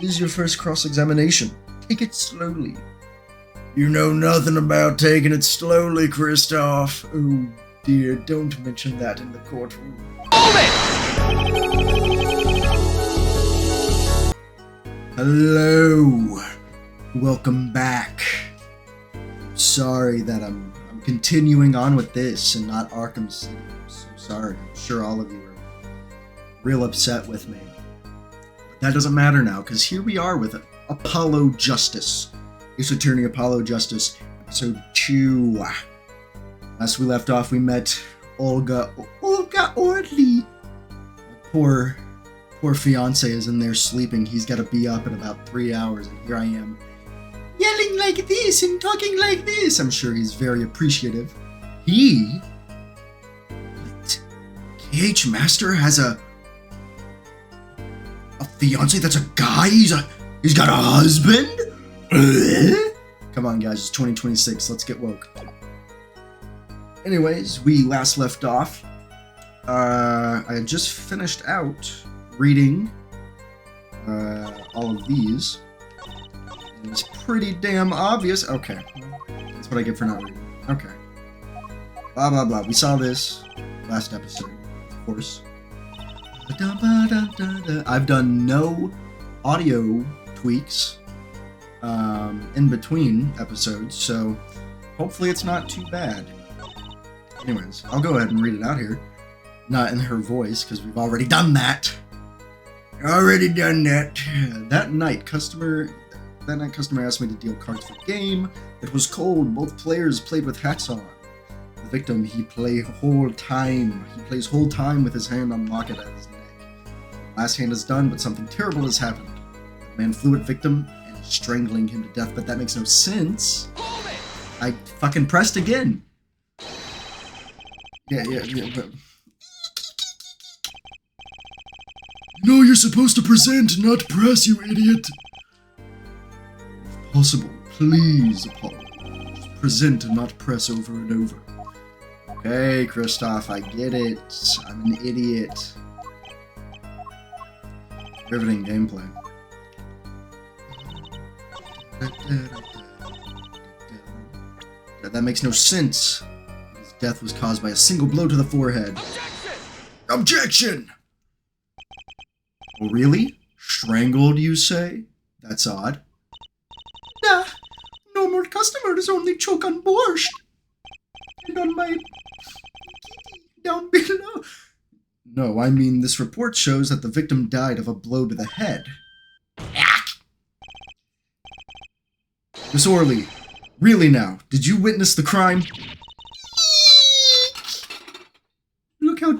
This is your first cross-examination. Take it slowly. You know nothing about taking it slowly, Kristoff. Oh dear, don't mention that in the courtroom. Hello. Welcome back. Sorry that I'm continuing on with this and not Arkham City. I'm so sorry. I'm sure all of you are real upset with me. But that doesn't matter now, because here we are with Apollo Justice. Ace Attorney Apollo Justice, episode 2. Last we left off, we met Olga Ordley. Poor fiance is in there sleeping. He's got to be up in about 3 hours, and here I am, yelling like this and talking like this. I'm sure he's very appreciative. KH Master has a fiance that's a guy? He's got a husband? Come on, guys, it's 2026. Let's get woke. Anyways, we last left off. I had just finished out reading all of these. It was pretty damn obvious. Okay, that's what I get for not reading. Okay. Blah, blah, blah. We saw this last episode, of course. I've done no audio tweaks in between episodes, so hopefully it's not too bad. Anyways, I'll go ahead and read it out here. Not in her voice, because we've already done that. That night, customer asked me to deal cards for game. It was cold. Both players played with hats on. The victim, he plays whole time with his hand on locket at his neck. Last hand is done, but something terrible has happened. The man flew at victim and is strangling him to death, but that makes no sense. I fucking pressed again. Yeah, but... No, you're supposed to present, not press, you idiot. If possible, please, Apollo. Just present and not press over and over. Okay, Kristoff, I get it. I'm an idiot. Riveting gameplay. That makes no sense. His death was caused by a single blow to the forehead. Objection! Oh, really? Strangled, you say? That's odd. Nah, no more customers, only choke on borscht. And on my kitty down below. No, I mean, this report shows that the victim died of a blow to the head. Miss Orley, really now, did you witness the crime? Look how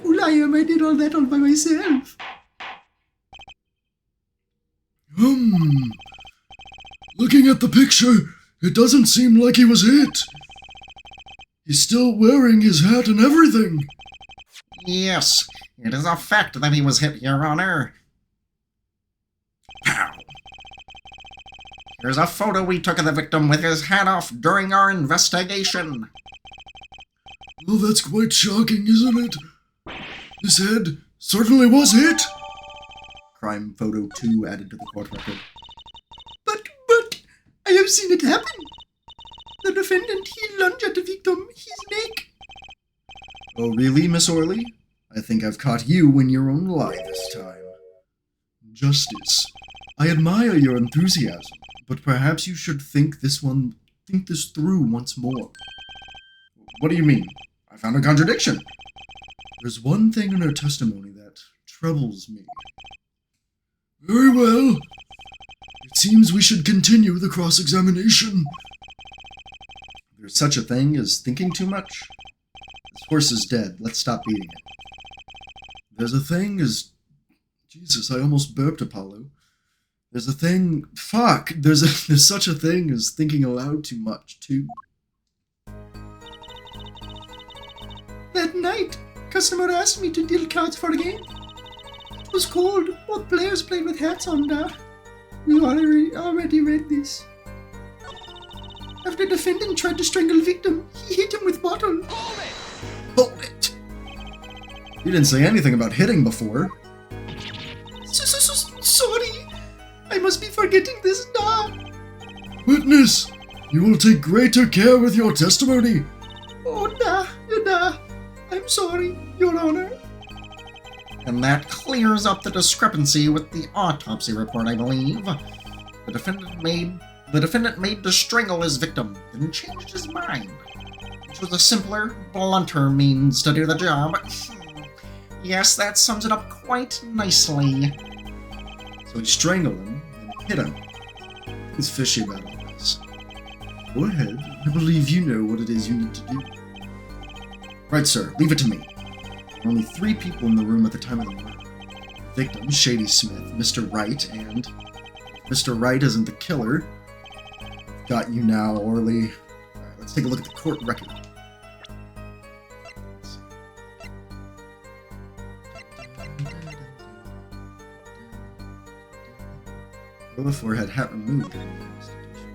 cool I am, I did all that all by myself. Looking at the picture, it doesn't seem like he was hit. He's still wearing his hat and everything. Yes, it is a fact that he was hit, Your Honor. Pow. Here's a photo we took of the victim with his hat off during our investigation. Well, that's quite shocking, isn't it? His head certainly was hit. Crime photo 2 added to the court record. But, I have seen it happen. The defendant, he lunged at the victim, his neck. Oh, really, Miss Orley? I think I've caught you in your own lie this time. Justice, I admire your enthusiasm, but perhaps you should think this through once more. What do you mean? I found a contradiction. There's one thing in her testimony that troubles me. Very well. It seems we should continue the cross-examination. There's such a thing as thinking too much? This horse is dead. Let's stop beating it. There's a thing as... Jesus, I almost burped, Apollo. There's a thing... Fuck! There's such a thing as thinking aloud too much, too. That night, customer asked me to deal cards for a game. It was cold. Both players played with hats on now. We already read this. After defendant tried to strangle victim, he hit him with bottle. Hold it! You didn't say anything about hitting before. Sorry. Witness, you will take greater care with your testimony. Oh, nah, I'm sorry, Your Honor. And that clears up the discrepancy with the autopsy report, I believe. The defendant made to strangle his victim, then changed his mind, which was a simpler, blunter means to do the job. Yes, that sums it up quite nicely. So he strangled him and hit him. Who's fishy about all this? Go ahead. I believe you know what it is you need to do. Right, sir. Leave it to me. There were only 3 people in the room at the time of the murder. The victim, Shady Smith, Mr. Wright, and... if Mr. Wright isn't the killer... I've got you now, Orly. Alright, let's take a look at the court record. Villefort had hat removed during the investigation.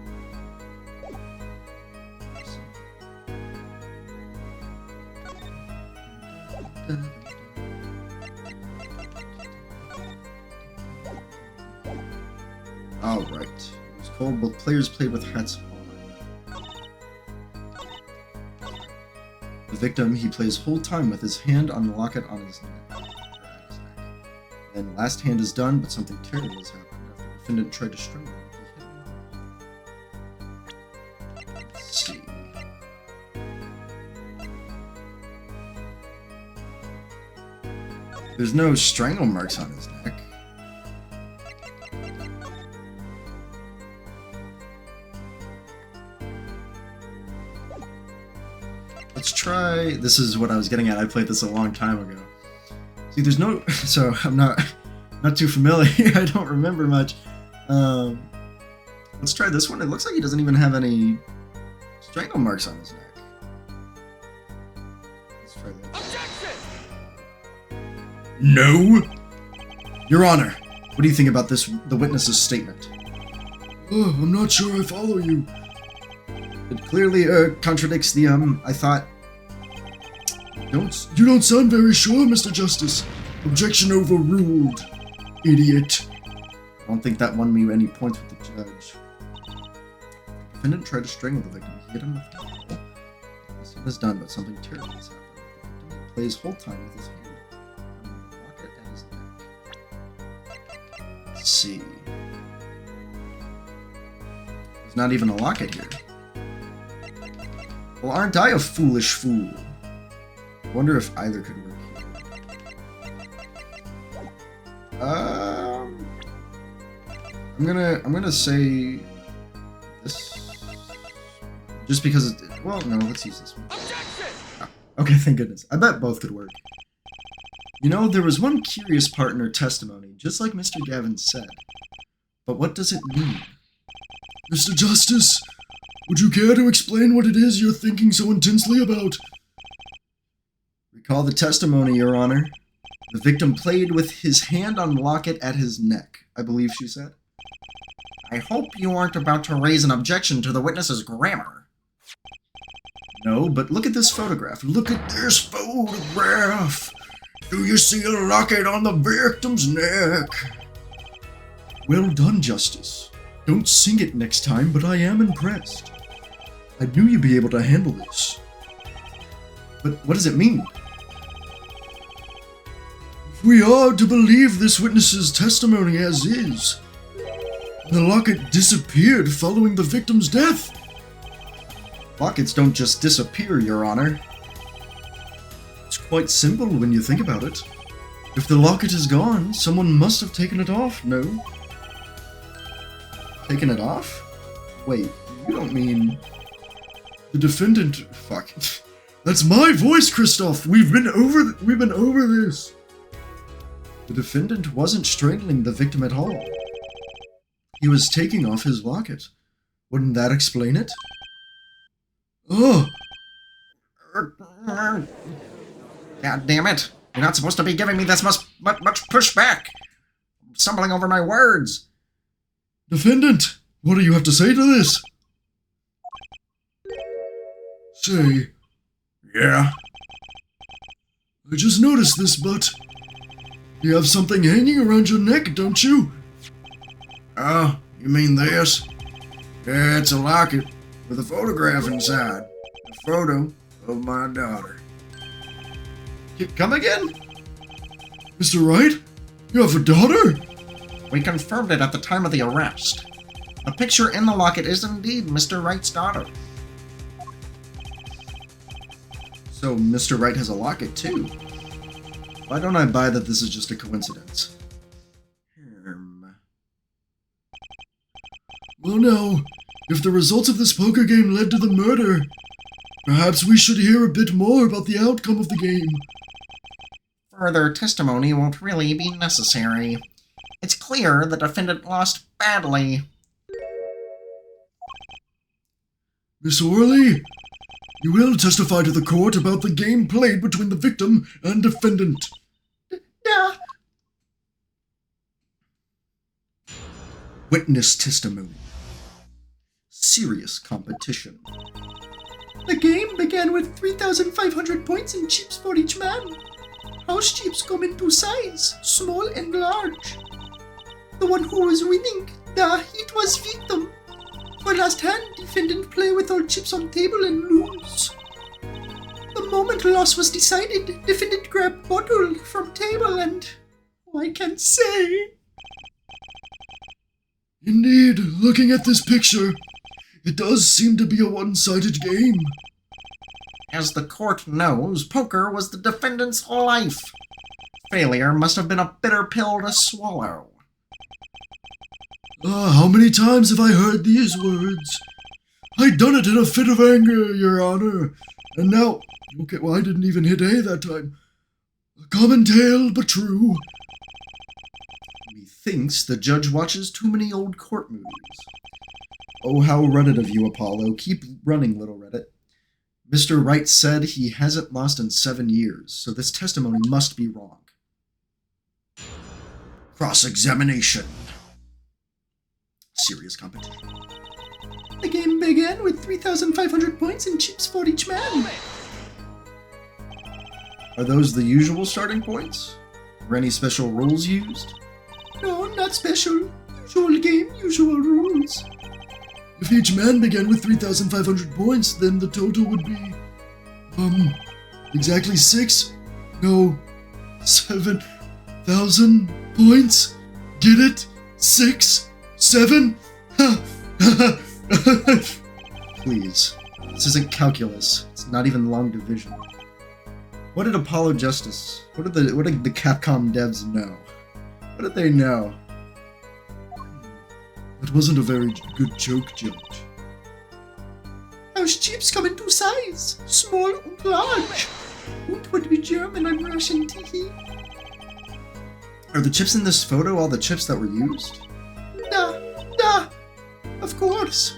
Alright. It was cold, both players played with hats on. The victim, he plays whole time with his hand on the locket on his neck. Then last hand is done, but something terrible has happened. The defendant tried to strangle him. Let's see. There's no strangle marks on his neck. Let's try... This is what I was getting at. I played this a long time ago. See, there's no... So, I'm not too familiar. I don't remember much. Let's try this one. It looks like he doesn't even have any strangle marks on his neck. Let's try that. Objection! No! Your Honor, what do you think about the witness's statement? Oh, I'm not sure I follow you. It clearly contradicts the I thought. You don't sound very sure, Mr. Justice. Objection overruled, idiot. I don't think that won me any points with the judge. The defendant tried to strangle the victim. He hit him with the bottle. This was done, but something terrible has happened. The victim plays whole time with his hand on the locket at his neck. Let's see. There's not even a locket here. Well, aren't I a foolish fool? I wonder if either could work here. I'm gonna say this, just because well, no, let's use this one. Oh, okay, thank goodness. I bet both could work. You know, there was one curious part in her testimony, just like Mr. Gavin said. But what does it mean? Mr. Justice, would you care to explain what it is you're thinking so intensely about? Recall the testimony, Your Honor. The victim played with his hand on the locket at his neck, I believe she said. I hope you aren't about to raise an objection to the witness's grammar. No, but look at this photograph. Look at this photograph. Do you see a locket on the victim's neck? Well done, Justice. Don't sing it next time, but I am impressed. I knew you'd be able to handle this. But what does it mean? If we are to believe this witness's testimony as is, the locket disappeared following the victim's death. Lockets don't just disappear, Your Honor. It's quite simple when you think about it. If the locket is gone, someone must have taken it off, no? Taken it off? Wait, you don't mean... The defendant... Fuck. That's my voice, Kristoff! We've been over this! The defendant wasn't strangling the victim at all. He was taking off his locket. Wouldn't that explain it? Oh! God damn it! You're not supposed to be giving me this much pushback! I'm stumbling over my words! Defendant, what do you have to say to this? Say... Yeah? I just noticed this, but... You have something hanging around your neck, don't you? Oh, you mean this? It's a locket with a photograph inside. A photo of my daughter. Come again? Mr. Wright? You have a daughter? We confirmed it at the time of the arrest. The picture in the locket is indeed Mr. Wright's daughter. So Mr. Wright has a locket too. Why don't I buy that this is just a coincidence? Well now, if the results of this poker game led to the murder, perhaps we should hear a bit more about the outcome of the game. Further testimony won't really be necessary. It's clear the defendant lost badly. Miss Orley, you will testify to the court about the game played between the victim and defendant. Yeah. Witness testimony. Serious competition. The game began with 3,500 points in chips for each man. House chips come in two sizes, small and large. The one who was winning, it was victim. For last hand, defendant play with all chips on table and lose. The moment loss was decided, defendant grabbed bottle from table and... I can't say. Indeed, looking at this picture, it does seem to be a one-sided game. As the court knows, poker was the defendant's life. Failure must have been a bitter pill to swallow. How many times have I heard these words? I done it in a fit of anger, Your Honor. And now... Okay, well, I didn't even hit A that time. A common tale, but true. Methinks the judge watches too many old court movies. Oh, how Reddit of you, Apollo. Keep running, little Reddit. Mr. Wright said he hasn't lost in 7 years, so this testimony must be wrong. Cross-examination. Serious competition. The game began with 3,500 points in chips for each man. Are those the usual starting points? Were any special rules used? No, not special. Usual game, usual rules. If each man began with 3,500 points, then the total would be... exactly 7,000 points? Get it? 6? 7? Please. This isn't calculus. It's not even long division. What did Apollo Justice... What did the Capcom devs know? What did they know? That wasn't a very good joke, Judge. House chips come in two sizes, small and large. Und would be German and Russian teehee. Are the chips in this photo all the chips that were used? Da, of course.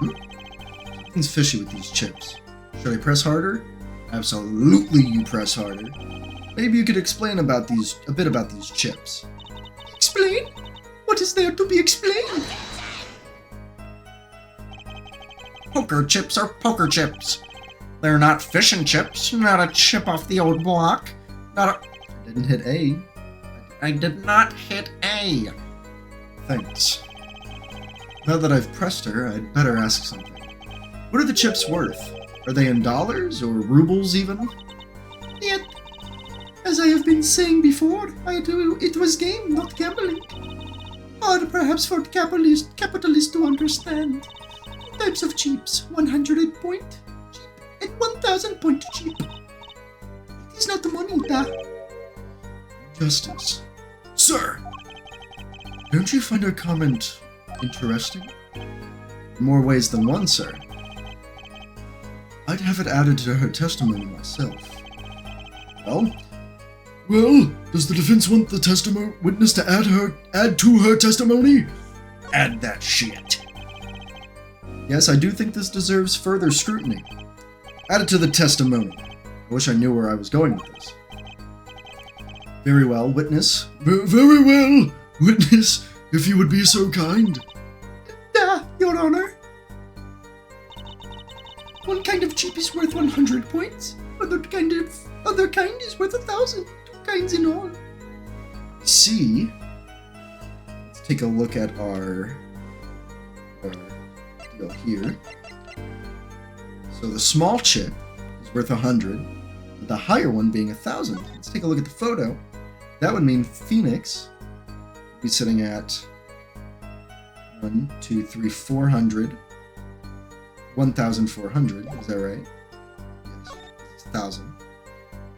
Something's fishy with these chips. Should I press harder? Absolutely, you press harder. Maybe you could explain a bit about these chips. Explain? What is there to be explained? Poker chips are poker chips. They're not fish and chips, not a chip off the old block. I didn't hit A. I did not hit A. Thanks. Now that I've pressed her, I'd better ask something. What are the chips worth? Are they in dollars or rubles even? Yet, as I have been saying before, it was game, not gambling. Hard perhaps for capitalists to understand. Two types of chips, 100 point cheap and 1,000 point cheap. It is not money, Justice. Sir! Don't you find her comment interesting? In more ways than one, sir. I'd have it added to her testimony myself. Well, does the defense want the witness to add to her testimony? Add that shit. Yes, I do think this deserves further scrutiny. Add it to the testimony. I wish I knew where I was going with this. Very well, witness. Very well, witness, if you would be so kind. Your Honor. One kind of chip is worth 100 points. Other kind is worth 1,000. Two kinds in all. See, let's take a look at our go here. So the small chip is worth 100, the higher one being 1,000. Let's take a look at the photo. That would mean Phoenix would be sitting at 400. 1,400, is that right? Yes, it's 1,000.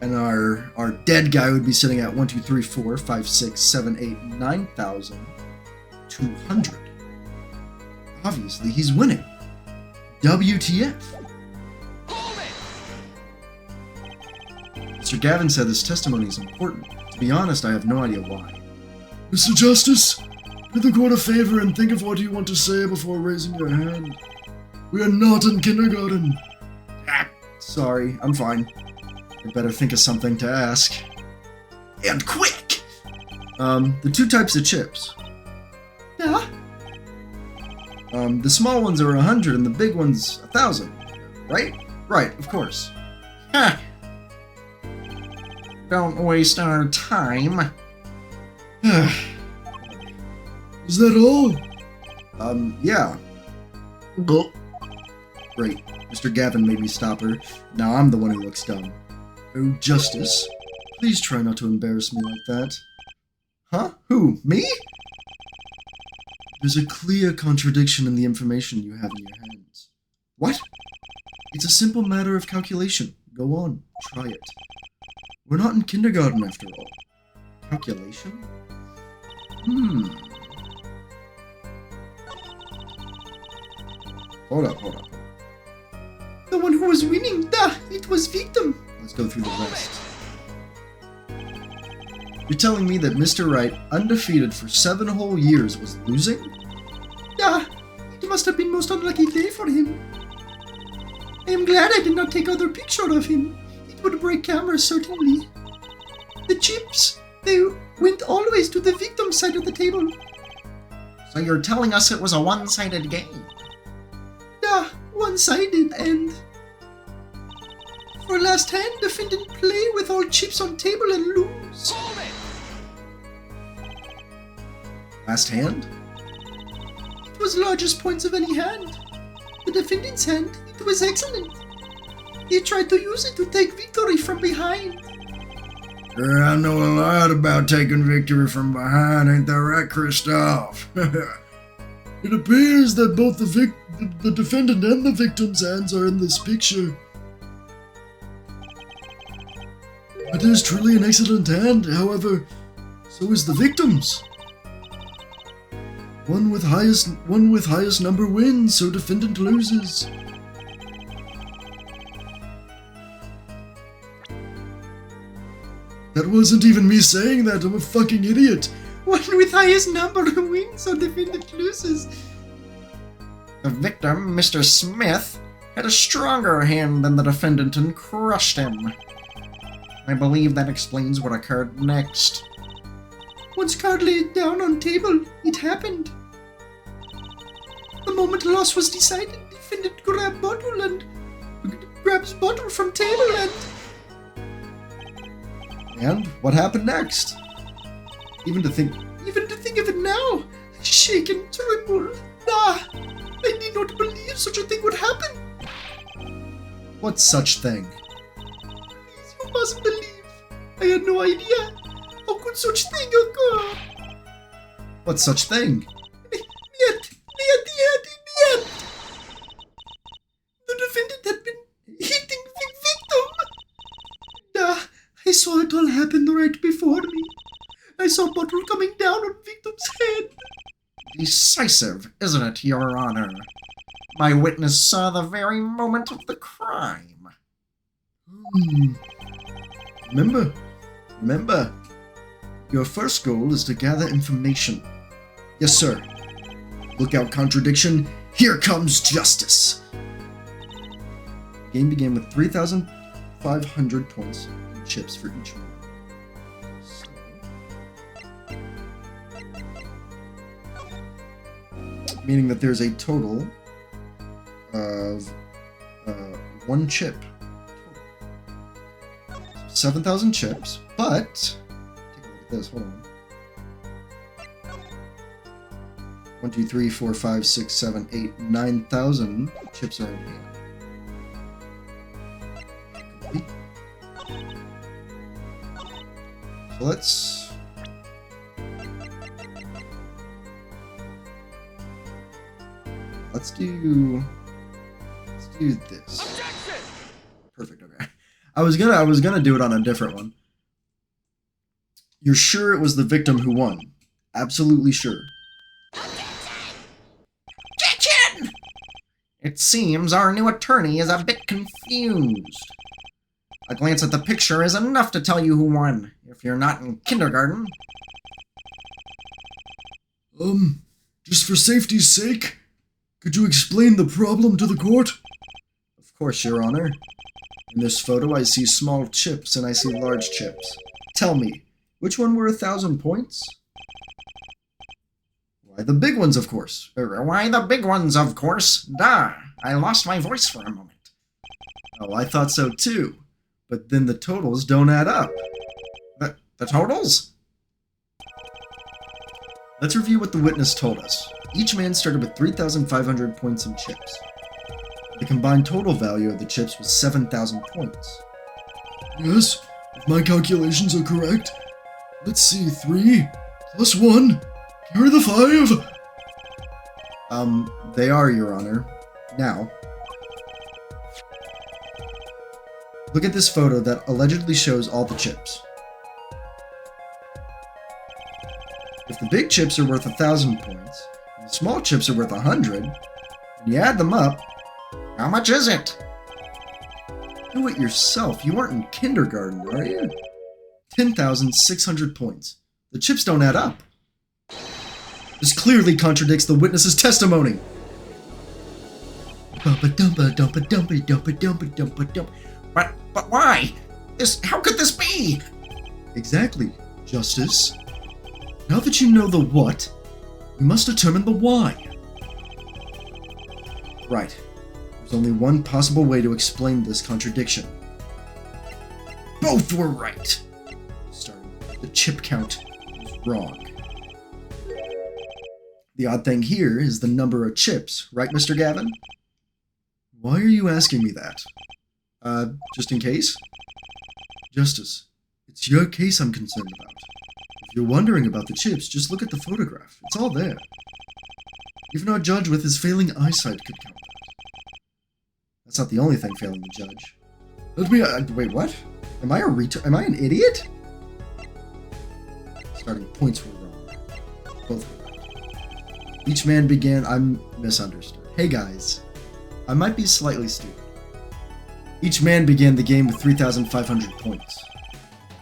And our dead guy would be sitting at 1, 2, 3, 4, 5, 6, 7, 8, 9,200. Obviously, he's winning. WTF? Mr. Gavin said this testimony is important. To be honest, I have no idea why. Mr. Justice, do the court a favor and think of what you want to say before raising your hand. We are not in kindergarten. Sorry, I'm fine. I better think of something to ask. And quick! The two types of chips. Yeah? The small ones are 100 and the big ones 1,000. Right? Right, of course. Huh. Don't waste our time. Is that all? Yeah. Gulp. Great. Mr. Gavin made me stop her. Now I'm the one who looks dumb. Oh, Justice. Please try not to embarrass me like that. Huh? Who? Me? There's a clear contradiction in the information you have in your hands. What? It's a simple matter of calculation. Go on, try it. We're not in kindergarten after all. Calculation? Hold up. The one who was winning, it was victim. Let's go through the rest. You're telling me that Mr. Wright, undefeated for 7 whole years, was losing? It must have been most unlucky day for him. I am glad I did not take other picture of him. It would break cameras, certainly. The chips, they went always to the victim side of the table. So you're telling us it was a one-sided game? One-sided, and for last hand, defendant play with all chips on table and lose. Last hand? It was largest points of any hand. The defendant's hand, it was excellent. He tried to use it to take victory from behind. I know a lot about taking victory from behind, ain't that right, Christoph? It appears that both the defendant and the victim's hands are in this picture. It is truly an excellent hand, however, so is the victim's. One with highest number wins, so defendant loses. That wasn't even me saying that, I'm a fucking idiot. One with highest number wins, so defendant loses. The victim, Mr. Smith, had a stronger hand than the defendant and crushed him. I believe that explains what occurred next. Once card laid down on table, it happened. The moment loss was decided, defendant grabs bottle from table and... And what happened next? Even to think of it now, I shake and tremble. I did not believe such a thing would happen. What such thing? Please, you must believe. I had no idea. How could such thing occur? What such thing? Yet. The defendant had been hitting the victim. I saw it all happen right before me. I saw bottle coming down on victim's head. Decisive, isn't it, Your Honor? My witness saw the very moment of the crime. Remember, your first goal is to gather information. Yes, sir. Look out, contradiction. Here comes justice. The game began with 3,500 points and chips for each one. Meaning that there's a total of 1 chip. 7,000 chips, but take a look at this. Hold on. 1, 2, 3, 4, 5, 6, 7, 8, 9,000 chips are in here. Complete. So let's do this. Perfect. Okay. I was gonna do it on a different one. You're sure it was the victim who won? Absolutely sure. Objection! It seems our new attorney is a bit confused. A glance at the picture is enough to tell you who won, if you're not in kindergarten. Just for safety's sake, could you explain the problem to the court? Of course, Your Honor. In this photo, I see small chips and I see large chips. Tell me, which one were 1,000 points? Why, the big ones, of course. Why, the big ones, of course. Duh. I lost my voice for a moment. Oh, I thought so too. But then the totals don't add up. The totals? Let's review what the witness told us. Each man started with 3,500 points in chips. The combined total value of the chips was 7,000 points. Yes, if my calculations are correct. Let's see, 3 plus 1, carry the 5. They are, Your Honor. Now, look at this photo that allegedly shows all the chips. If the big chips are worth 1,000 points, and the small chips are worth 100, and you add them up, how much is it? Do it yourself. You aren't in kindergarten, are you? 10,600 points. The chips don't add up. This clearly contradicts the witness's testimony. But why? How could this be? Exactly, Justice. Now that you know the what, you must determine the why. Right. There's only one possible way to explain this contradiction. Both were right. Starting, the chip count was wrong. The odd thing here is the number of chips, right, Mr. Gavin? Why are you asking me that? Just in case? Justice, it's your case I'm concerned about. If you're wondering about the chips, just look at the photograph. It's all there. Even our judge with his failing eyesight could count that. That's not the only thing failing the judge. Let me, wait, what? Am I am I an idiot? Starting points were wrong. Both were right. Each man began, I'm misunderstood. Hey guys, I might be slightly stupid. Each man began the game with 3,500 points.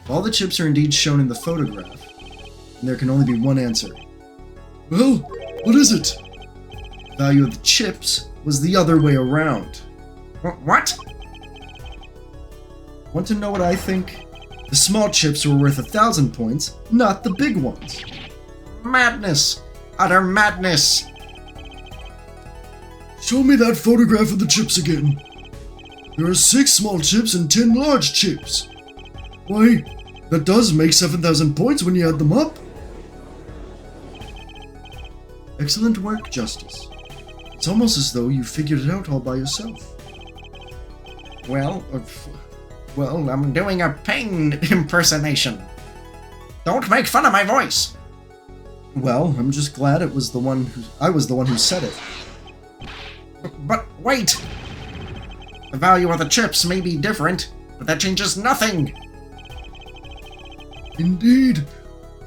If all the chips are indeed shown in the photograph, then there can only be one answer. Well, what is it? The value of the chips was the other way around. What? Want to know what I think? The small chips were worth 1,000 points, not the big ones. Madness! Utter madness! Show me that photograph of the chips again. There are 6 small chips and 10 large chips. Why, that does make 7,000 points when you add them up. Excellent work, Justice. It's almost as though you figured it out all by yourself. Well, I'm doing a pain impersonation. Don't make fun of my voice. Well, I'm just glad I was the one who said it. But wait! The value of the chips may be different, but that changes nothing. Indeed,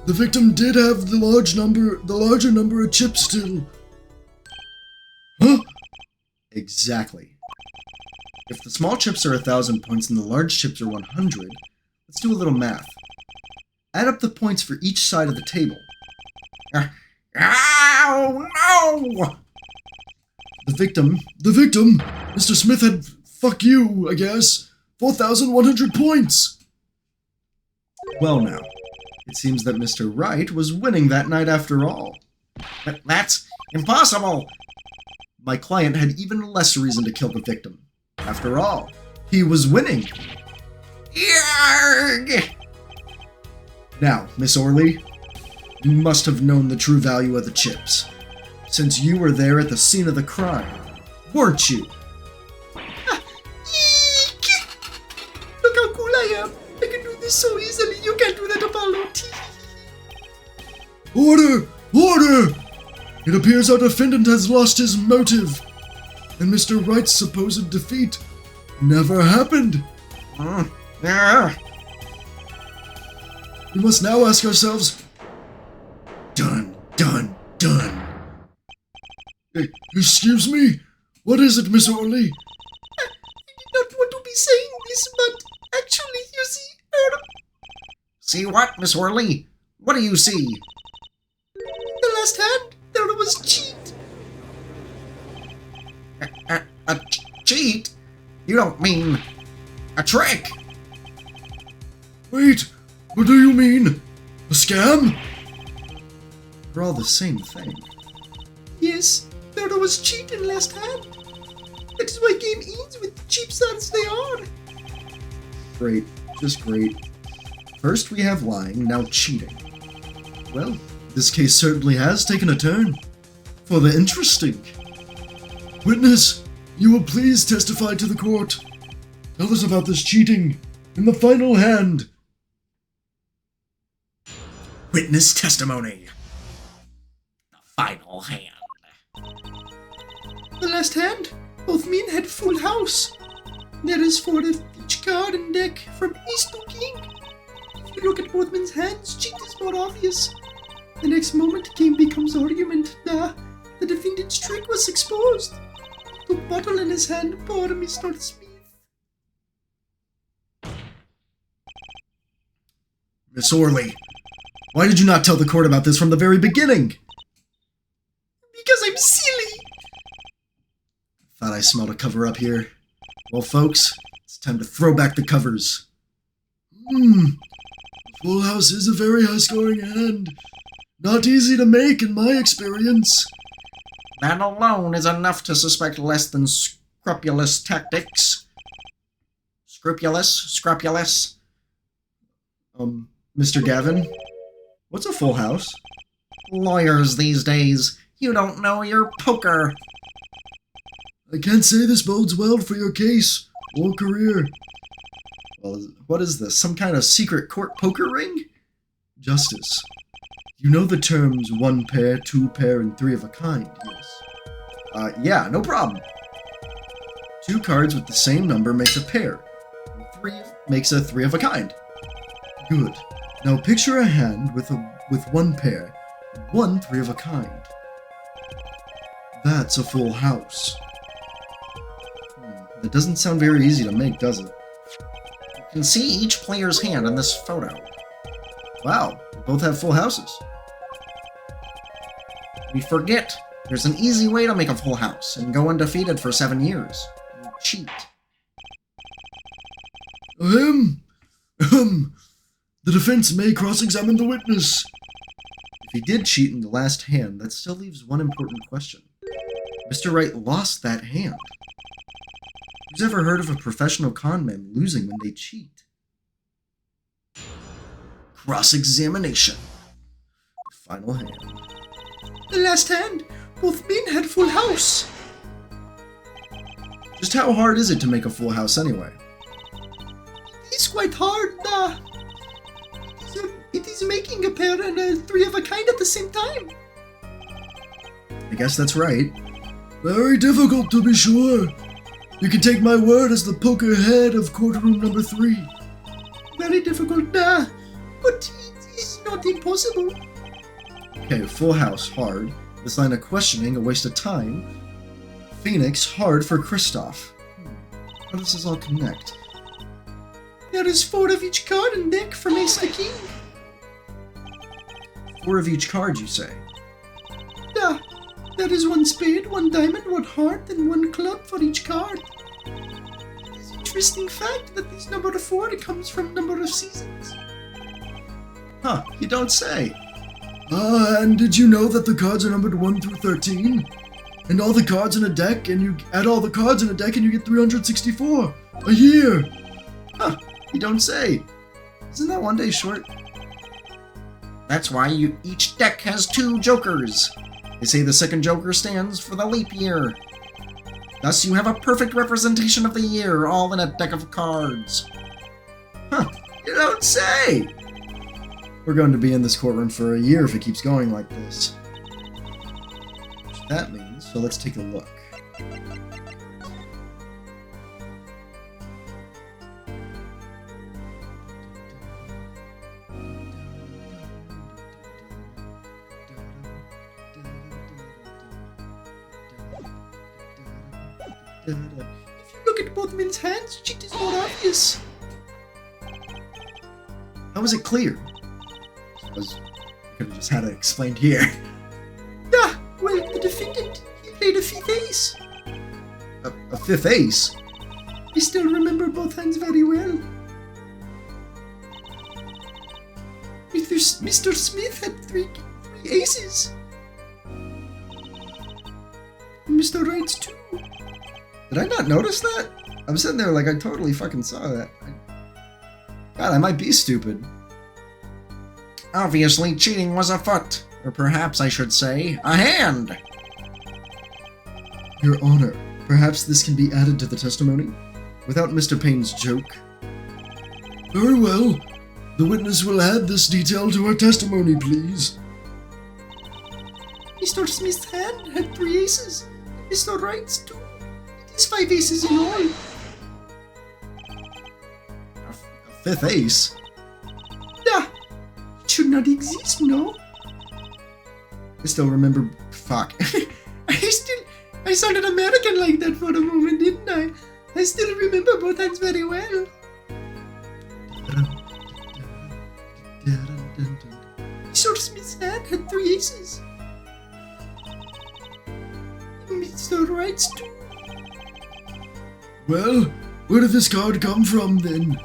the victim did have the larger number of chips still. Huh? Exactly. If the small chips are 1,000 points and the large chips are 100, let's do a little math. Add up the points for each side of the table. Oh, no! The victim, Mr. Smith had, fuck you, I guess, 4,100 points. Well now, it seems that Mr. Wright was winning that night after all. That's impossible! My client had even less reason to kill the victim. After all, he was winning. Yarg! Now, Miss Orley, you must have known the true value of the chips. since you were there at the scene of the crime, weren't you? Eek! Look how cool I am. I can do this so easily. You can't do that, Apollo. Order! Order! It appears our defendant has lost his motive, and Mr. Wright's supposed defeat never happened. We must now ask ourselves, done. Excuse me? What is it, Miss Orley? I did not want to be saying this, but actually, you see, See what, Miss Orley? What do you see? the last hand, there was cheat. A cheat? You don't mean a trick? Wait, what do you mean? A scam? They're all the same thing. Yes, there was cheat in last hand. That is why game ends with the cheap as they are. Great, just great. First we have lying, now cheating. Well, this case certainly has taken a turn. For the interesting. Witness, you will please testify to the court. Tell us about this cheating in the final hand. Witness testimony. The final hand. The last hand, both men had full house. There is 4 of each card and deck from ace to king. If you look at both men's hands, cheat is more obvious. The next moment, game becomes argument. The defendant's trick was exposed. The bottle in his hand, poor Mr. Smith. Miss Orley, why did you not tell the court about this from the very beginning? Because I'm silly. Thought I smelled a cover up here. Well, folks, it's time to throw back the covers. Full house is a very high-scoring hand. Not easy to make in my experience. That alone is enough to suspect less than scrupulous tactics. Scrupulous. Mr. Gavin, what's a full house? Lawyers these days, you don't know your poker. I can't say this bodes well for your case or career. Well, what is this? Some kind of secret court poker ring? Justice. You know the terms 1 pair, 2 pair, and 3 of a kind, yes? Yeah, no problem. 2 cards with the same number makes a pair. And 3 makes a 3 of a kind. Good. Now picture a hand with 1 pair, and 1 3 of a kind. That's a full house. That doesn't sound very easy to make, does it? You can see each player's hand in this photo. Wow, they both have full houses. We forget there's an easy way to make a full house and go undefeated for 7 years. You cheat. The defense may cross-examine the witness. If he did cheat in the last hand, that still leaves one important question. Mr. Wright lost that hand. Who's ever heard of a professional con man losing when they cheat? Cross-examination. Final hand. The last hand, both men had full house. Just how hard is it to make a full house anyway? It's quite hard. It is making a pair and a 3 of a kind at the same time. I guess that's right. Very difficult, to be sure. You can take my word as the poker head of courtroom number 3. Very difficult, but it is not impossible. Okay, full house, hard. This line of questioning, a waste of time. Phoenix, hard for Kristoff. How does this all connect? There is 4 of each card and deck from ace to king. 4 of each card, you say? There is 1 spade, 1 diamond, 1 heart, and 1 club for each card. It is an interesting fact that this number 4 comes from number of seasons. Huh, you don't say. And did you know that the cards are numbered 1 through 13? And all the cards in a deck, and you add all the cards in a deck and you get 364 a year. Huh, you don't say. Isn't that 1 day short? That's why each deck has 2 jokers. They say the second Joker stands for the leap year. Thus, you have a perfect representation of the year, all in a deck of cards. Huh, you don't say! We're going to be in this courtroom for a year if it keeps going like this. Which that means, so let's take a look. If you look at both men's hands, cheat is more obvious. How is it clear? I could have just had it explained here. Ah, well, the defendant, he played a fifth ace. A fifth ace? I still remember both hands very well. Mr. Smith had three aces. And Mr. Wright's two. Did I not notice that? I'm sitting there like I totally fucking saw that. God, I might be stupid. Obviously, cheating was afoot. Or perhaps I should say, a hand. Your Honor, perhaps this can be added to the testimony? Without Mr. Payne's joke? Very well. The witness will add this detail to her testimony, please. Mr. Smith's hand had three aces. Mr. Wright's two. It is five aces in all. A fifth ace? Ah, it should not exist, no? I still remember... Fuck. I sounded American like that for a moment, didn't I? I still remember both hands very well. Mr. Smith's hand had three aces. Mr. Wright's two. Well, where did this card come from, then?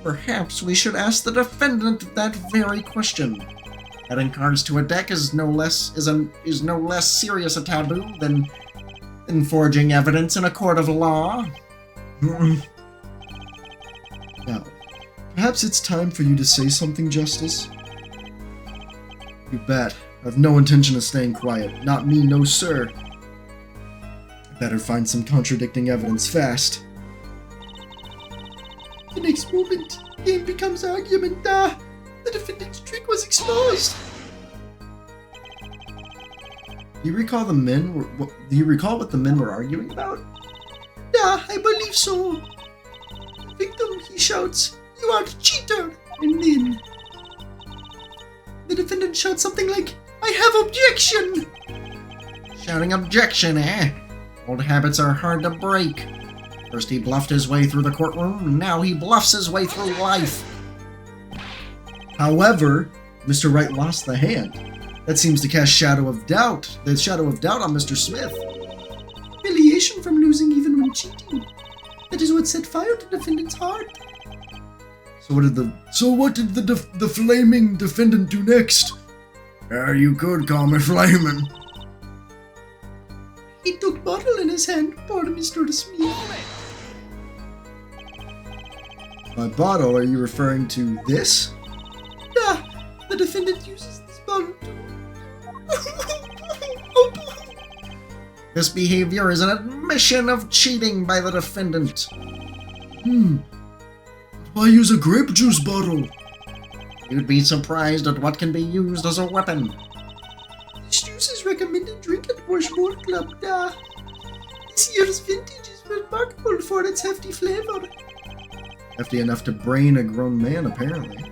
Perhaps we should ask the defendant that very question. Adding cards to a deck is no less serious a taboo than forging evidence in a court of law. Now, perhaps it's time for you to say something, Justice? You bet. I've no intention of staying quiet. Not me, no sir. I better find some contradicting evidence fast. The next moment, game becomes argument. The defendant's trick was exposed. Do you recall what the men were arguing about? I believe so. The victim, he shouts, "You are a cheater!" And then the defendant shouts something like, "I have objection!" Shouting objection, eh? Old habits are hard to break. First he bluffed his way through the courtroom, now he bluffs his way through life. However, Mr. Wright lost the hand. That seems to cast the shadow of doubt on Mr. Smith. Humiliation from losing even when cheating. That is what set fire to defendant's heart. So what did the flaming defendant do next? You could call me flaming. He took bottle in his hand, poor Mr. Smith. By bottle, are you referring to this? The defendant uses this bottle too. This behavior is an admission of cheating by the defendant. Why use a grape juice bottle? You'd be surprised at what can be used as a weapon. This juice is recommended drink at Washmore Club. This year's vintage is remarkable for its hefty flavor. Hefty enough to brain a grown man, apparently.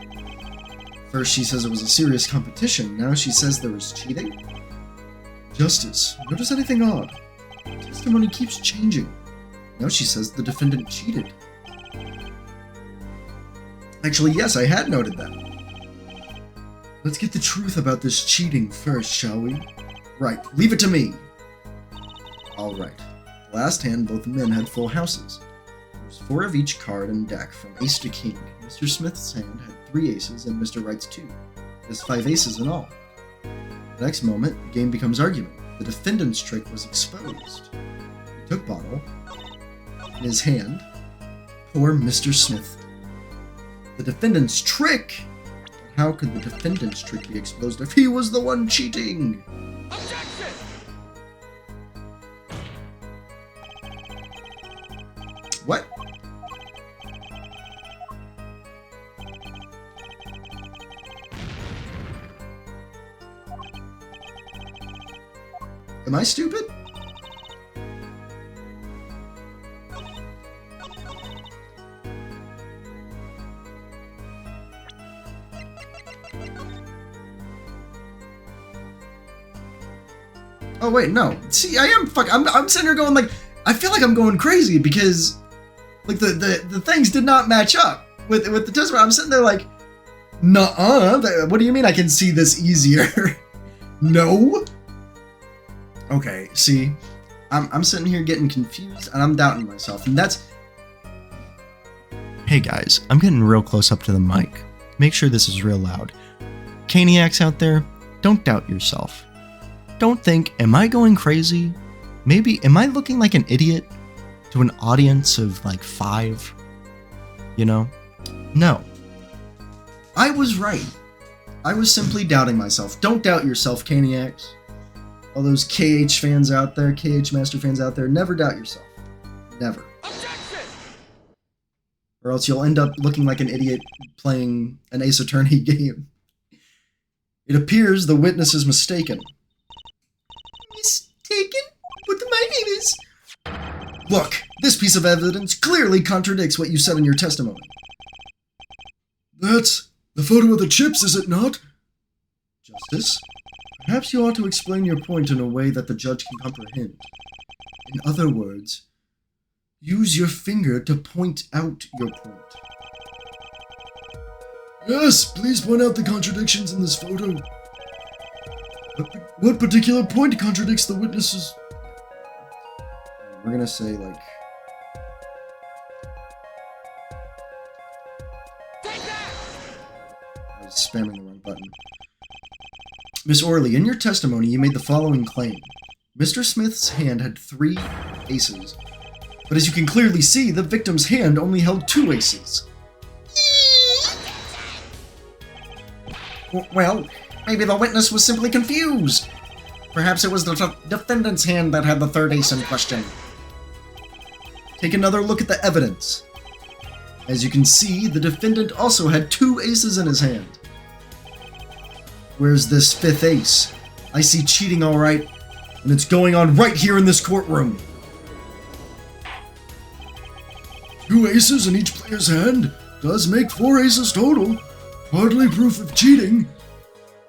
First she says it was a serious competition, now she says there was cheating? Justice, notice anything odd? Testimony keeps changing. Now she says the defendant cheated. Actually, yes, I had noted that. Let's get the truth about this cheating first, shall we? Right, leave it to me. Alright. Last hand, both men had full houses. There was 4 of each card and deck, from ace to king. Mr. Smith's hand had 3 aces and Mr. Wright's 2. There's 5 aces in all. The next moment, the game becomes argument. The defendant's trick was exposed. He took bottle in his hand. Poor Mr. Smith. The defendant's trick How could the defendant's trick be exposed if he was the one cheating? Objection! What? Am I stupid? Oh wait, no. See, I'm sitting here going like, I feel like I'm going crazy because like the things did not match up with the testimony. I'm sitting there like, nuh-uh. What do you mean I can see this easier? No. Okay, see, I'm sitting here getting confused and I'm doubting myself, and that's. Hey guys, I'm getting real close up to the mic. Make sure this is real loud. Caniacs out there, don't doubt yourself. Don't think, am I going crazy? Maybe, am I looking like an idiot to an audience of like 5? You know? No. I was right. I was simply doubting myself. Don't doubt yourself, Caniacs. All those KH fans out there, KH Master fans out there, never doubt yourself. Never. Objection! Or else you'll end up looking like an idiot playing an Ace Attorney game. It appears the witness is mistaken. Mistaken? But my name is... Look, this piece of evidence clearly contradicts what you said in your testimony. That's the photo of the chips, is it not? Justice, perhaps you ought to explain your point in a way that the judge can comprehend. In other words, use your finger to point out your point. Yes, please point out the contradictions in this photo. What particular point contradicts the witnesses? We're gonna say, like... Take that! I was spamming the wrong button. Miss Orley, in your testimony, you made the following claim. Mr. Smith's hand had 3 aces, but as you can clearly see, the victim's hand only held 2 aces. Well, maybe the witness was simply confused. Perhaps it was the defendant's hand that had the 3rd ace in question. Take another look at the evidence. As you can see, the defendant also had 2 aces in his hand. Where's this 5th ace? I see cheating all right, and it's going on right here in this courtroom. 2 aces in each player's hand does make 4 aces total. Hardly proof of cheating.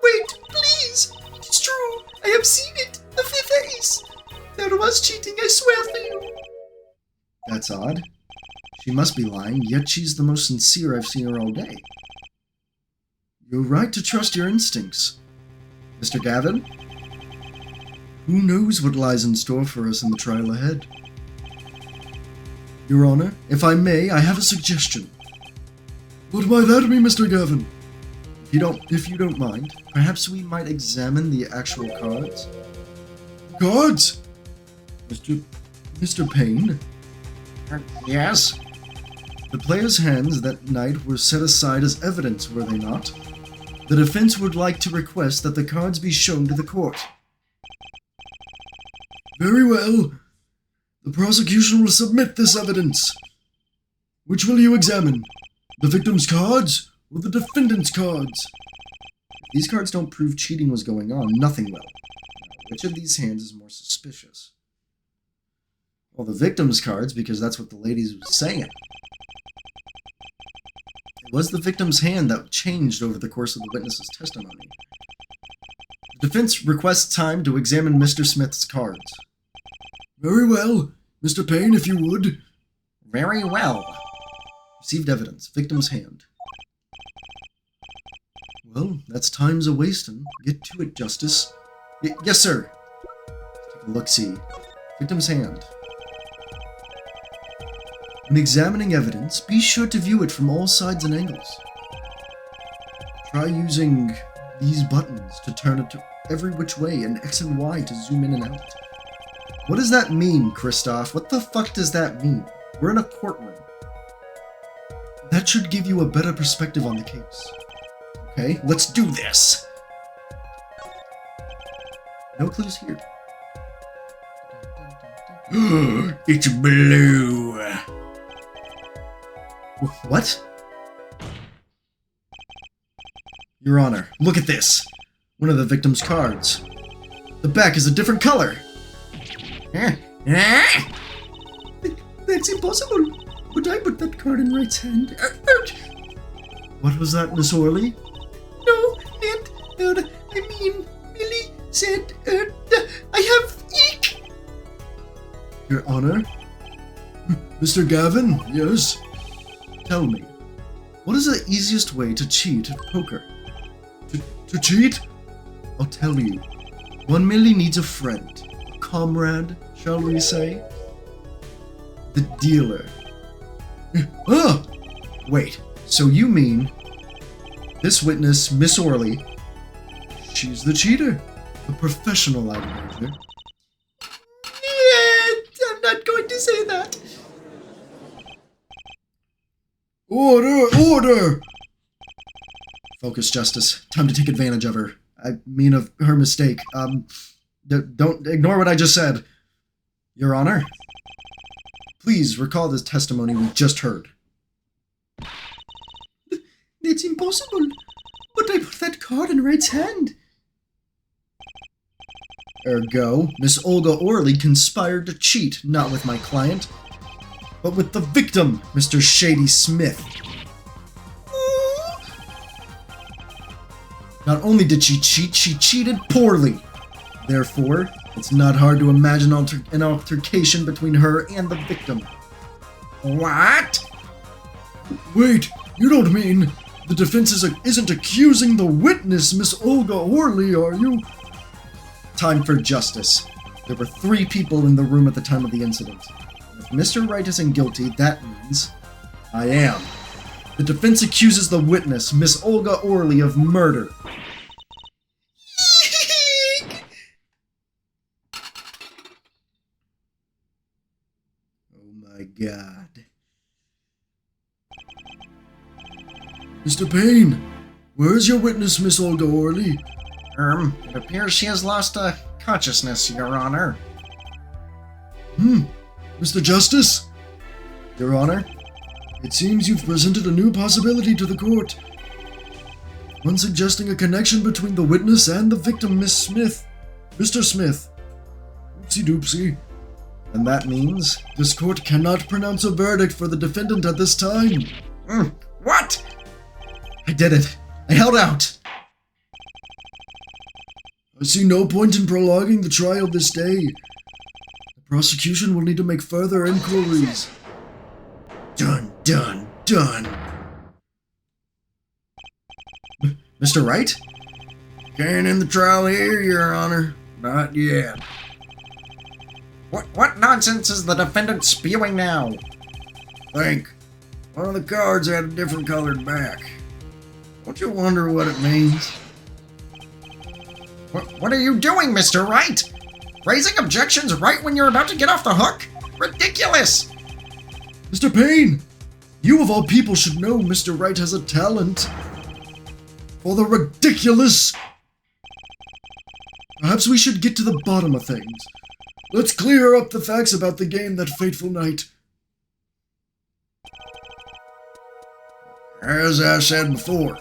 Wait, please! It's true! I have seen it! The 5th ace! There was cheating, I swear for you! That's odd. She must be lying, yet she's the most sincere I've seen her all day. You're right to trust your instincts. Mr. Gavin? Who knows what lies in store for us in the trial ahead? Your Honor, if I may, I have a suggestion. What might that be, Mr. Gavin? If you don't mind, perhaps we might examine the actual cards? Cards? Mr. Payne? Yes? The players' hands that night were set aside as evidence, were they not? The defense would like to request that the cards be shown to the court. Very well. The prosecution will submit this evidence. Which will you examine? The victim's cards or the defendant's cards? If these cards don't prove cheating was going on, nothing will. Now, which of these hands is more suspicious? Well, the victim's cards, because that's what the ladies was saying. It was the victim's hand that changed over the course of the witness's testimony. The defense requests time to examine Mr. Smith's cards. Very well. Mr. Payne, if you would. Very well. Received evidence. Victim's hand. Well, that's time's a-wasting. Get to it, Justice. Yes, sir. Let's take a look-see. Victim's hand. When examining evidence, be sure to view it from all sides and angles. Try using these buttons to turn it to every which way and X and Y to zoom in and out. What does that mean, Christoph? What the fuck does that mean? We're in a courtroom. That should give you a better perspective on the case. Okay, let's do this. No clues here. It's blue. What? Your Honor, look at this. One of the victim's cards. The back is a different color. That's impossible. But I put that card in Wright's hand. What was that, Miss Orley? No, Ned. I mean, Millie said, I have eek. Your Honor? Mr. Gavin, yes? Tell me, what is the easiest way to cheat at poker? To cheat? I'll tell you. One merely needs a friend, a comrade, shall we say? The dealer. Ah! Wait, so you mean this witness, Miss Orley, She's the cheater. a professional, I wager? I'm not going to say that. Order! Focus, Justice. Time to take advantage of her. I mean of her mistake. Don't ignore what I just said. Your Honor, please recall this testimony we just heard. That's impossible. But I put that card in Wright's hand. Ergo, Miss Olga Orley conspired to cheat, not with my client, but with the victim, Mr. Shady Smith. Not only did she cheat, she cheated poorly. Therefore, it's not hard to imagine an altercation between her and the victim. What? Wait, you don't mean the defense isn't accusing the witness, Miss Olga Orley, are you? Time for justice. There were 3 people in the room at the time of the incident. If Mr. Wright isn't guilty, that means I am. The defense accuses the witness, Miss Olga Orley, of murder. Oh my God. Mr. Payne, where's your witness, Miss Olga Orley? It appears she has lost consciousness, Your Honor. Mr. Justice? Your Honor? It seems you've presented a new possibility to the court. One suggesting a connection between the witness and the victim, Miss Smith. Mr. Smith. Oopsie doopsie. And that means? This court cannot pronounce a verdict for the defendant at this time. What? I did it. I held out. I see no point in prolonging the trial this day. The prosecution will need to make further inquiries. Done. Mr. Wright? Can't end the trial here, Your Honor. Not yet. What nonsense is the defendant spewing now? Think. One of the cards had a different colored back. Don't you wonder what it means? What are you doing, Mr. Wright? Raising objections right when you're about to get off the hook? Ridiculous! Mr. Payne, you of all people should know Mr. Wright has a talent for the ridiculous. Perhaps we should get to the bottom of things. Let's clear up the facts about the game that fateful night. As I said before,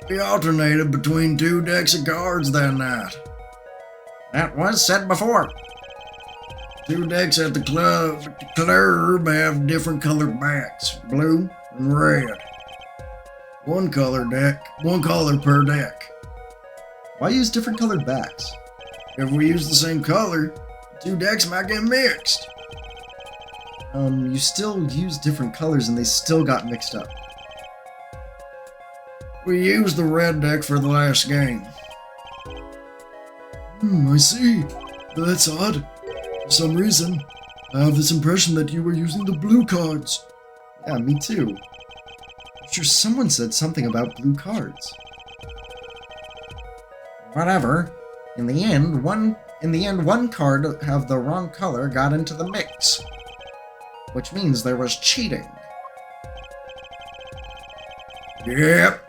we alternated between 2 decks of cards that night. That was said before. 2 decks at the club have different colored backs, blue and red. One color per deck. Why use different colored backs? If we use the same color, 2 decks might get mixed. You still used different colors and they still got mixed up. We used the red deck for the last game. I see. But that's odd. For some reason, I have this impression that you were using the blue cards. Yeah, me too. I'm sure someone said something about blue cards. Whatever. In the end, one card of the wrong color got into the mix. Which means there was cheating. Yep.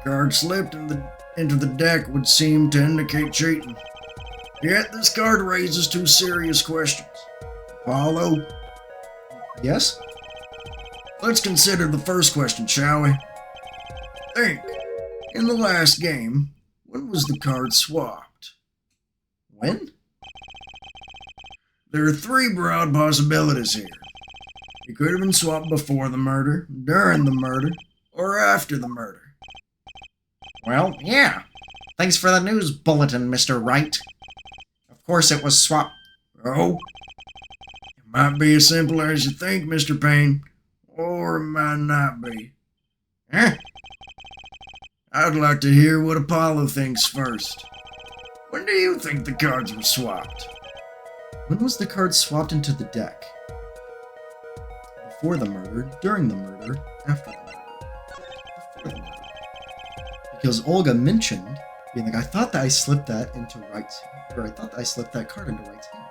The Card slipped into the deck would seem to indicate cheating. Yet this card raises two serious questions. Apollo, Yes? let's consider the first question, shall we? Think, in the last game, when was the card swapped? When? There are three broad possibilities here. It could have been swapped before the murder, during the murder, or after the murder. Well, yeah. Thanks for the news bulletin, Mr. Wright. Of course it was swapped. Oh? It might be as simple as you think, Mr. Payne, or it might not be. Huh? I'd like to hear what Apollo thinks first. When do you think the cards were swapped? When was the card swapped into the deck? Before the murder, during the murder, after the murder. Before the murder. Because Olga mentioned being like, I thought that I slipped that into Wright's hand, or I thought that I slipped that card into Wright's hand.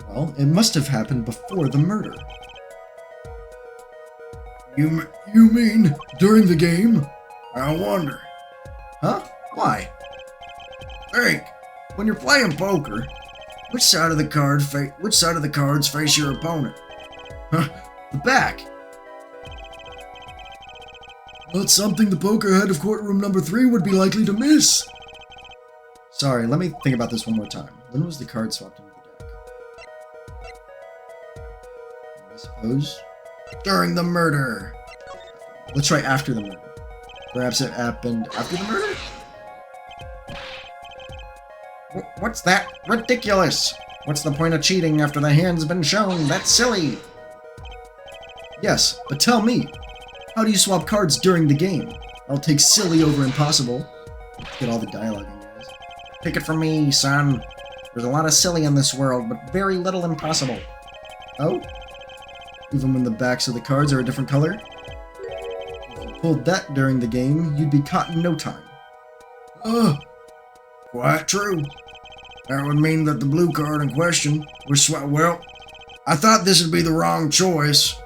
Well, it must have happened before the murder. You mean during the game? I wonder. Huh? Why? Think, when you're playing poker, which side of the cards face your opponent? Huh? The back. Not something the poker head of courtroom number 3 would be likely to miss. Sorry, let me think about this one more time. When was the card swapped into the deck? I suppose During the murder. let's try after the murder. Perhaps it happened after the murder? What's that? Ridiculous! What's the point of cheating after the hand's been shown? That's silly! Yes, but tell me, how do you swap cards during the game? I'll take silly over impossible. Get all the dialogue in guys. Take it from me, son. There's a lot of silly in this world, but very little impossible. Oh? Even when the backs of the cards are a different color? If you pulled that during the game, you'd be caught in no time. Quite true. That would mean that the blue card in question was swapped. Well, I thought this would be the wrong choice.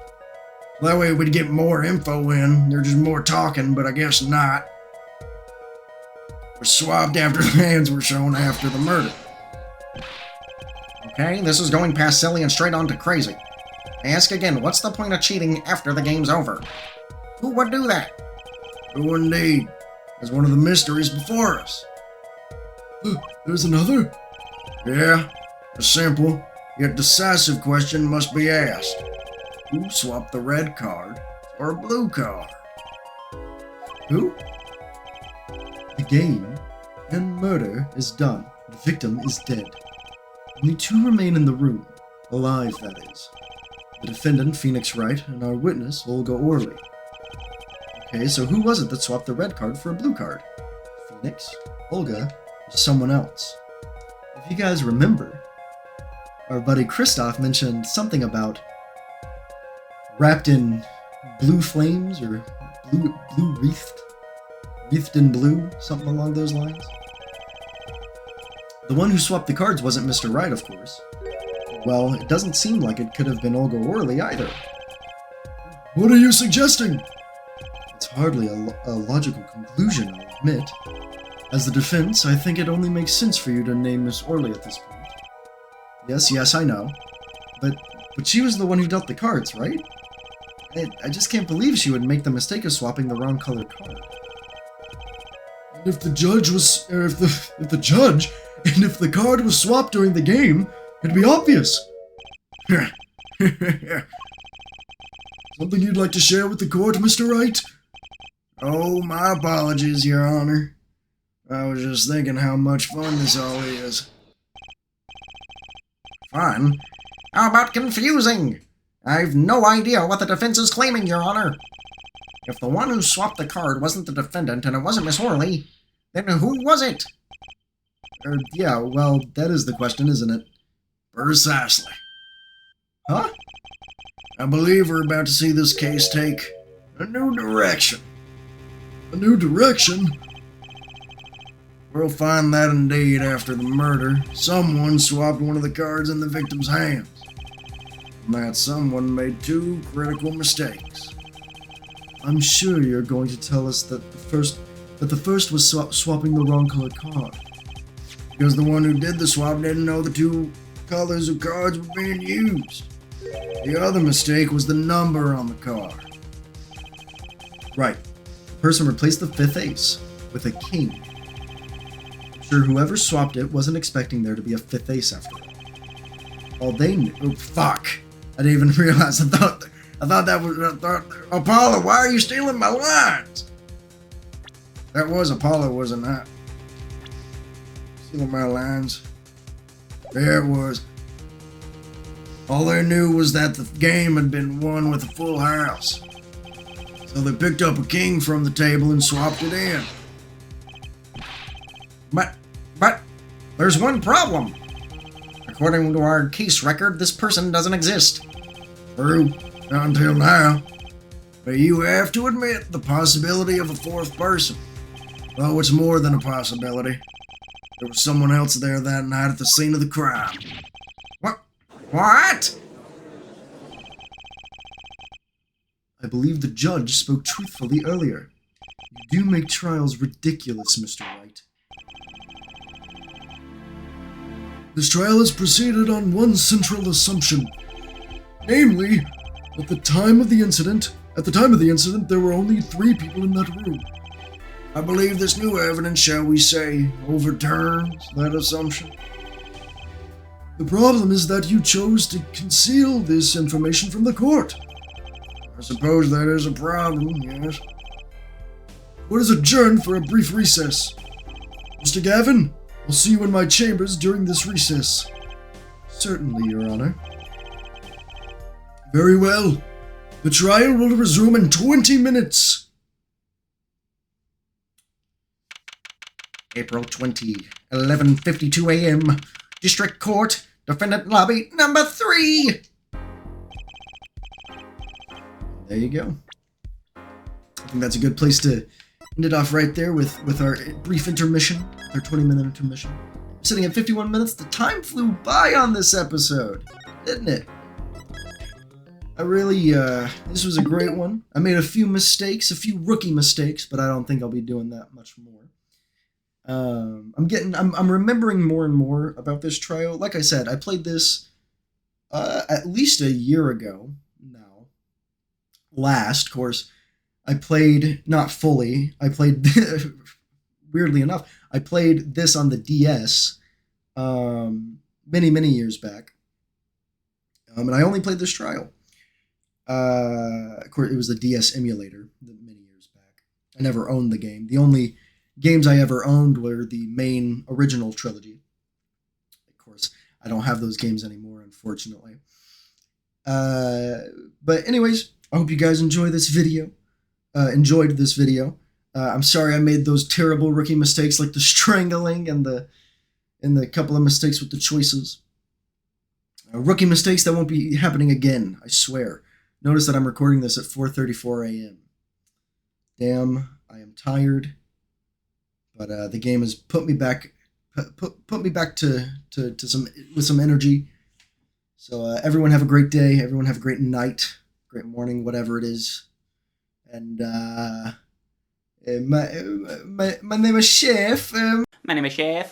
That way we'd get more info in. There's just more talking, but I guess not. Was swapped after the hands were shown after the murder. Okay, this is going past silly and straight on to crazy. I ask again, what's the point of cheating after the game's over? Who would do that? Who indeed? Is one of the mysteries before us. There's another? Yeah, a simple, yet decisive question must be asked. Who swapped the red card for a blue card? Who? The game and murder is done. The victim is dead. Only two remain in the room. Alive, that is. The defendant, Phoenix Wright, and our witness, Olga Orley. Okay, so who was it that swapped the red card for a blue card? Phoenix, Olga, or someone else? If you guys remember, our buddy Kristoff mentioned something about wrapped in blue flames, or blue wreathed in blue, something along those lines. The one who swapped the cards wasn't Mr. Wright, of course. Well, it doesn't seem like it could have been Olga Orley either. What are you suggesting? It's hardly a logical conclusion, I'll admit. As the defense, I think it only makes sense for you to name Miss Orley at this point. Yes, I know. But she was the one who dealt the cards, right? I just can't believe she would make the mistake of swapping the wrong colored card. And if the judge was, or if the card was swapped during the game, it'd be obvious. Something you'd like to share with the court, Mr. Wright? Oh, my apologies, Your Honor. I was just thinking how much fun this all is. Fun? How about confusing? I've no idea what the defense is claiming, Your Honor. If the one who swapped the card wasn't the defendant and it wasn't Miss Orley, then who was it? Yeah, well, that is the question, isn't it? Precisely. Huh? I believe we're about to see this case take a new direction. A new direction? We'll find that indeed after the murder, someone swapped one of the cards in the victim's hands. And that someone made two critical mistakes. I'm sure you're going to tell us that the first was swapping the wrong colored card. Because the one who did the swap didn't know the two colors of cards were being used. The other mistake was the number on the card. Right. The person replaced the fifth ace with a king. I'm sure whoever swapped it wasn't expecting there to be a fifth ace after it. All they knew... Oh, fuck. I didn't even realize. I thought that was... Apollo, why are you stealing my lines? That was Apollo, wasn't that? Stealing my lines. There it was. All they knew was that the game had been won with a full house. So they picked up a king from the table and swapped it in. But there's one problem. According to our case record, this person doesn't exist. True, not until now. But you have to admit the possibility of a fourth person. Well, it's more than a possibility. There was someone else there that night at the scene of the crime. What? I believe the judge spoke truthfully earlier. You do make trials ridiculous, Mr. Wright. This trial has proceeded on one central assumption. Namely, at the time of the incident, there were only 3 people in that room. I believe this new evidence, shall we say, overturns that assumption. The problem is that you chose to conceal this information from the court. I suppose that is a problem, yes. Court is adjourned for a brief recess. Mr. Gavin, I'll see you in my chambers during this recess. Certainly, Your Honor. Very well. The trial will resume in 20 minutes. April 20, 11:52 a.m. District Court, Defendant Lobby number 3. There you go. I think that's a good place to end it off right there with our brief intermission, our 20-minute intermission. We're sitting at 51 minutes. The time flew by on this episode, didn't it? I really, this was a great one. I made a few mistakes, a few rookie mistakes, but I don't think I'll be doing that much more. I'm remembering more and more about this trial. Like I said, I played this at least a year ago now. Last, of course, I played, not fully, I played, weirdly enough, I played this on the DS many years back. And I only played this trial. Of course, it was the DS emulator many years back. I never owned the game. The only games I ever owned were the main original trilogy. Of course, I don't have those games anymore, unfortunately. But anyways, I hope you guys enjoyed this video. I'm sorry I made those terrible rookie mistakes like the strangling and the couple of mistakes with the choices. Rookie mistakes that won't be happening again, I swear. Notice that I'm recording this at 4:34 a.m. Damn, I am tired. But the game has put me back to some with some energy. So everyone have a great day. Everyone have a great night, great morning, whatever it is. And my name is Chef. My name is Chef.